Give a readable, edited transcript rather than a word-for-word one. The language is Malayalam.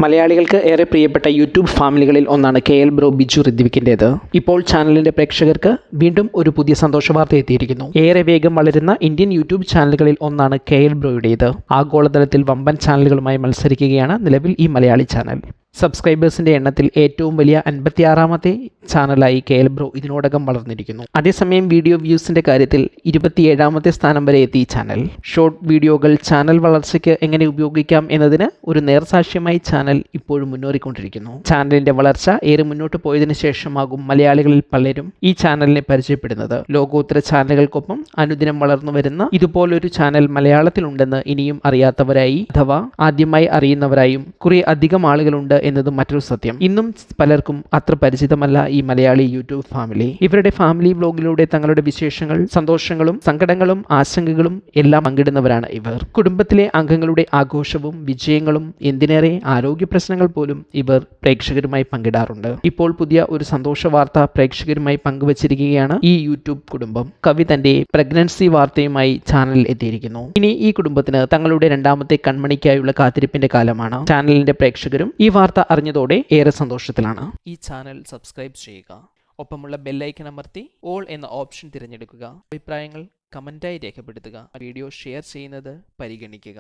മലയാളികൾക്ക് ഏറെ പ്രിയപ്പെട്ട യൂട്യൂബ് ഫാമിലികളിൽ ഒന്നാണ് KL ബ്രോ ബിജു ഋത്വിക്കിൻ്റേത്. ഇപ്പോൾ ചാനലിന്റെ പ്രേക്ഷകർക്ക് വീണ്ടും ഒരു പുതിയ സന്തോഷ വാർത്ത എത്തിയിരിക്കുന്നു. ഏറെ വേഗം വളരുന്ന ഇന്ത്യൻ യൂട്യൂബ് ചാനലുകളിൽ ഒന്നാണ് KL ബ്രോയുടേത്. ആഗോളതലത്തിൽ വമ്പൻ ചാനലുകളുമായി മത്സരിക്കുകയാണ് നിലവിൽ ഈ മലയാളി ചാനൽ. സബ്സ്ക്രൈബേഴ്സിൻ്റെ എണ്ണത്തിൽ ഏറ്റവും വലിയ 56ാമത്തെ ചാനലായി KL ബ്രോ ഇതിനോടകം വളർന്നിരിക്കുന്നു. അതേസമയം വീഡിയോ വ്യൂസിൻ്റെ കാര്യത്തിൽ 27ാമത്തെ സ്ഥാനം വരെ എത്തി ഈ ചാനൽ. ഷോർട്ട് വീഡിയോകൾ ചാനൽ വളർച്ചയ്ക്ക് എങ്ങനെ ഉപയോഗിക്കാം എന്നതിന് ഒരു നേർസാക്ഷ്യമായി ചാനൽ ഇപ്പോഴും മുന്നേറിക്കൊണ്ടിരിക്കുന്നു. ചാനലിൻ്റെ വളർച്ച ഏറെ മുന്നോട്ട് പോയതിനു ശേഷമാകും മലയാളികളിൽ പലരും ഈ ചാനലിനെ പരിചയപ്പെടുന്നത്. ലോകോത്തര ചാനലുകൾക്കൊപ്പം അനുദിനം വളർന്നു വരുന്ന ഇതുപോലൊരു ചാനൽ മലയാളത്തിലുണ്ടെന്ന് ഇനിയും അറിയാത്തവരായി അഥവാ ആദ്യമായി അറിയുന്നവരായും കുറെ അധികം ആളുകളുണ്ട് എന്നത് മറ്റൊരു സത്യം. ഇന്നും പലർക്കും അത്ര പരിചിതമല്ല ഈ മലയാളി യൂട്യൂബ് ഫാമിലി. ഇവരുടെ ഫാമിലി വ്ലോഗിലൂടെ തങ്ങളുടെ വിശേഷങ്ങൾ, സന്തോഷങ്ങളും സങ്കടങ്ങളും ആശങ്കകളും എല്ലാം പങ്കിടുന്നവരാണ് ഇവർ. കുടുംബത്തിലെ അംഗങ്ങളുടെ ആഘോഷവും വിജയങ്ങളും എന്തിനേറെ ആരോഗ്യ പ്രശ്നങ്ങൾ പോലും ഇവർ പ്രേക്ഷകരുമായി പങ്കിടാറുണ്ട്. ഇപ്പോൾ പുതിയ ഒരു സന്തോഷ വാർത്ത പ്രേക്ഷകരുമായി പങ്കുവച്ചിരിക്കുകയാണ് ഈ യൂട്യൂബ് കുടുംബം. കവി തന്റെ പ്രഗ്നൻസി വാർത്തയുമായി ചാനലിൽ എത്തിയിരിക്കുന്നു. ഇനി ഈ കുടുംബത്തിന് തങ്ങളുടെ രണ്ടാമത്തെ കൺമണിക്കായുള്ള കാത്തിരിപ്പിന്റെ കാലമാണ്. ചാനലിന്റെ പ്രേക്ഷകരും ഈ വാർത്ത അറിഞ്ഞതോടെ ഏറെ സന്തോഷത്തിലാണ്. ഈ ചാനൽ സബ്സ്ക്രൈബ് ചെയ്യുക, ഒപ്പമുള്ള ബെല്ലൈക്കൺ അമർത്തി ഓൾ എന്ന ഓപ്ഷൻ തിരഞ്ഞെടുക്കുക. അഭിപ്രായങ്ങൾ കമന്റായി രേഖപ്പെടുത്തുക. വീഡിയോ ഷെയർ ചെയ്യുന്നത് പരിഗണിക്കുക.